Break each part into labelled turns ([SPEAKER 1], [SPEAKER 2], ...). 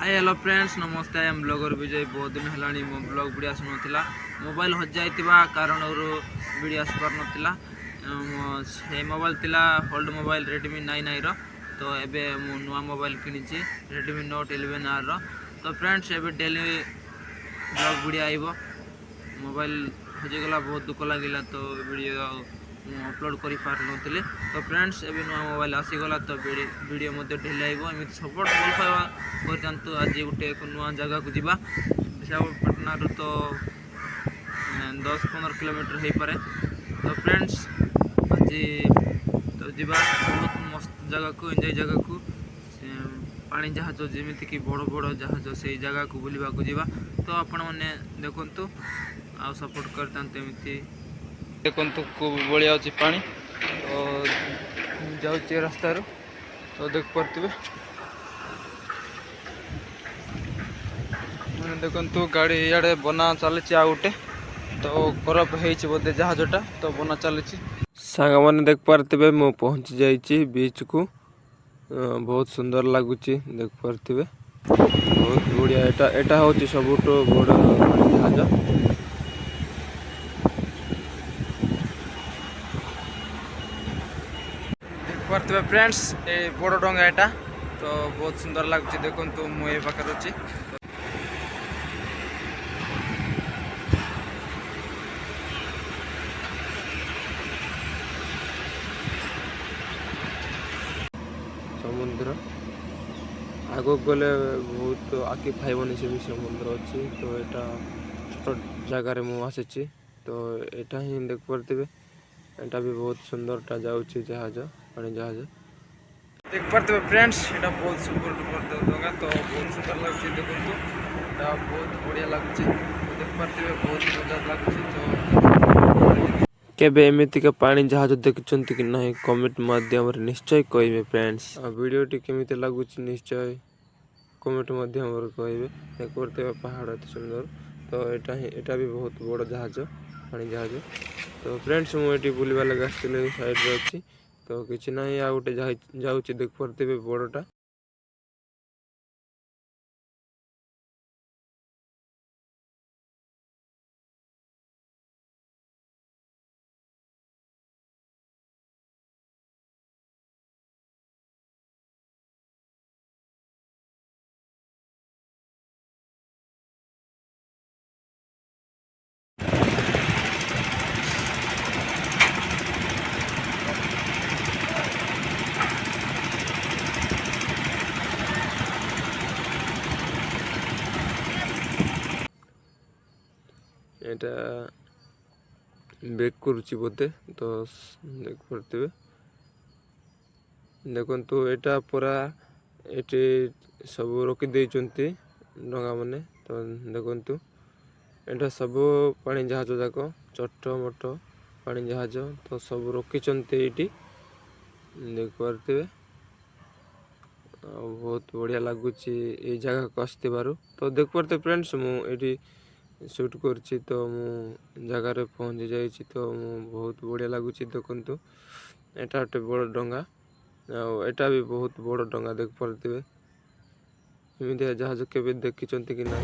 [SPEAKER 1] Hi hello friends नमस्ते I am blogger विजय। बहुत दिन है मो ब्लॉग वीडियो आसुना मोबाइल हज जाइए कारण वीडियो आसपार नाला से मोबाइल थिला होल्ड मोबाइल रेडमी 9i रो। तो एबे मु नुआ मोबाइल किनी रेडमी नोट 11R रो। तो फ्रेंड्स एबे डेली ब्लॉग वीडियो आइबो। मोबाइल हजिगला बहुत दुख लगिला तो वीडियो अपलोड कर पार नी। तो फ्रेंड्स एबे नुआ मोबाइल आसीगला तो वीडियो मध्य डेली आइबो। एमती सपोर्ट भल पाइबा कर आज गोटे एक नुआ जगह को जीवा विशाखापटना तो 10-15 किलोमीटर हो पारे। तो फ्रेंड्स आज तो जीवा बहुत मस्त जगह को एंजॉय जगह को पानी जहाज जमीती कि बड़ बड़ जहाज से जगह को बुलवा को जीवा। तो आपण मैंने देखु आ सपोर्ट करते देखु खूब बड़िया अच्छी पानी तो जाऊँचे रास्तार। तो देख पारे मैंने देखु गाड़ी इे बना चली आ गोटे तो खराब होते जहाजटा तो बना चली सांग मैंने देख पारे मु पहुँची जाइए बीच को। बहुत सुंदर लगुच देख पारे बहुत बढ़िया। एटा हूँ सबुठ बड़ जहाज। देख पारे फ्रेंड्स ये बड़ डंगा एटा तो बहुत सुंदर लगुच। देखु मुझे पाखे अच्छी समुद्र आग गले बहुत आखि फाइबनी से भी समुद्र अच्छी। तो यहाँ छोट जगार मुझे तो यहाँ ही देख पारे यहाँ भी बहुत सुंदरटा जाऊँगी जहाज पानी जहाज देख पारे फ्रेंड्स। यहाँ बहुत सुपर डुपर डंगा तो बहुत सुंदर लगुच। देखो यहाँ बहुत बढ़िया लगुच तो देख पारे बहुत मजा लगुच। तो केबे एमितिका पानी जहाज देखुंत कि नहीं कमेंट माध्यम निश्चय कहे फ्रेंड्स। वीडियोटी केमिति लगुच निश्चय कमेंट माध्यम कहे। देख पारे पहाड़ एत सुंदर तो यहाँ भी बहुत बड़ जहाज पानी जहाज। तो फ्रेंड्स मुझे बुलवा लगे आसती साइड रे अच्छी तो किसी ना आ गोटे जाऊँगी देख पारे बड़टा एटा बेक करुच्ची बोधे तो देख पारे देखु यहाँ पूरा ये सब रखिदे डंगा मैंने। तो देखु यहाँ सब पानी जहाज जाक छोट मोट पानी जहाज तो सब रखिंट ये देख पारे बहुत बढ़िया लगुच ये जगह को आसबार। तो देख पारे फ्रेंड्स मुझे शूट कर तो मु जगार पहुँची जाइए तो बहुत बढ़िया लगुच। देखु यहाँ गोटे बड़ डंगा आटा भी बहुत बड़ डंगा देख पारे एमती जहाज के देखी कि ना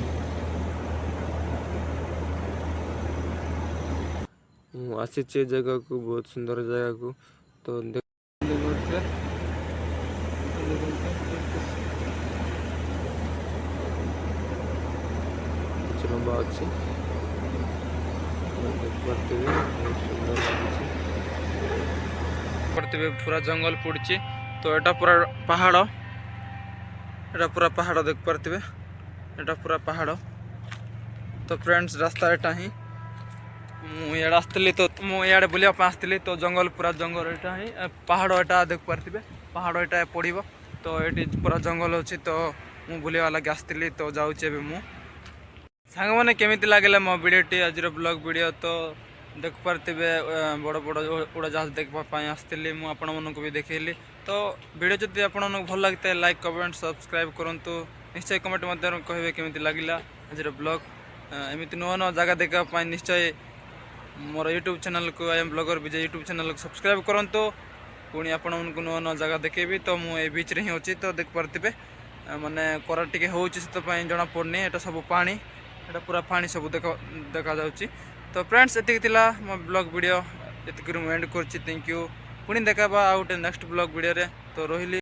[SPEAKER 1] आसी जगह को बहुत सुंदर जगह को। तो लंबा अच्छी देख पारे पूरा जंगल पड़ी तो यहाँ पूरा पहाड़ यहाँ पूरा पहाड़ देख पारे यहाँ पूरा पहाड़। तो फ्रेंड्स रास्ता यहाँ ही मुझे आसती तो मुझे बुलाप आसती तो जंगल पूरा जंगल यहाँ ही पहाड़ यहाँ देख पारे पहाड़ यहाँ पड़ो तो ये पूरा जंगल अच्छी। तो मुझे बुलवा लगे आसती तो जाऊँचे मु सांग मैंने केमिति लगे मो वीडियोटी आज ब्लॉग वीडियो। तो देख पारे बड़ बड़ उड़ा जहाज देखा आसती मुझे भी देखली। तो वीडियो जब आप भल लगी लाइक कमेंट सब्सक्राइब करूँ निश्चय कमेंट मध्य कहे केमिति लगिला आज ब्लॉग। एमती नुआ नुआ जगह देखा निश्चय मोर यूट्यूब चैनल को I am blogger Vijay YouTube channel को सब्सक्राइब करूँ पुणी आपण नुआ नुआ जगह देखेबी। तो मुझे बीच रे ही अच्छी तो देख पारे
[SPEAKER 2] ମାନେ କରା ଟିକେ ହେଉଛି ସେଥିପାଇଁ ଜଣାପଡ଼ୁନି। ଏଇଟା ସବୁ ପାଣି, ଏଇଟା ପୁରା ପାଣି ସବୁ ଦେଖାଯାଉଛି। ତ ଫ୍ରେଣ୍ଡସ୍ ଏତିକି ଥିଲା ମୋ ବ୍ଲଗ୍ ଭିଡ଼ିଓ, ଏତିକିରୁ ମୁଁ ଏଣ୍ଡ କରୁଛି। Thank you. ପୁଣି ଦେଖାବା ଆଉ ଗୋଟେ ନେକ୍ସଟ ବ୍ଲଗ୍ ଭିଡ଼ିଓରେ। ତ ରହିଲି।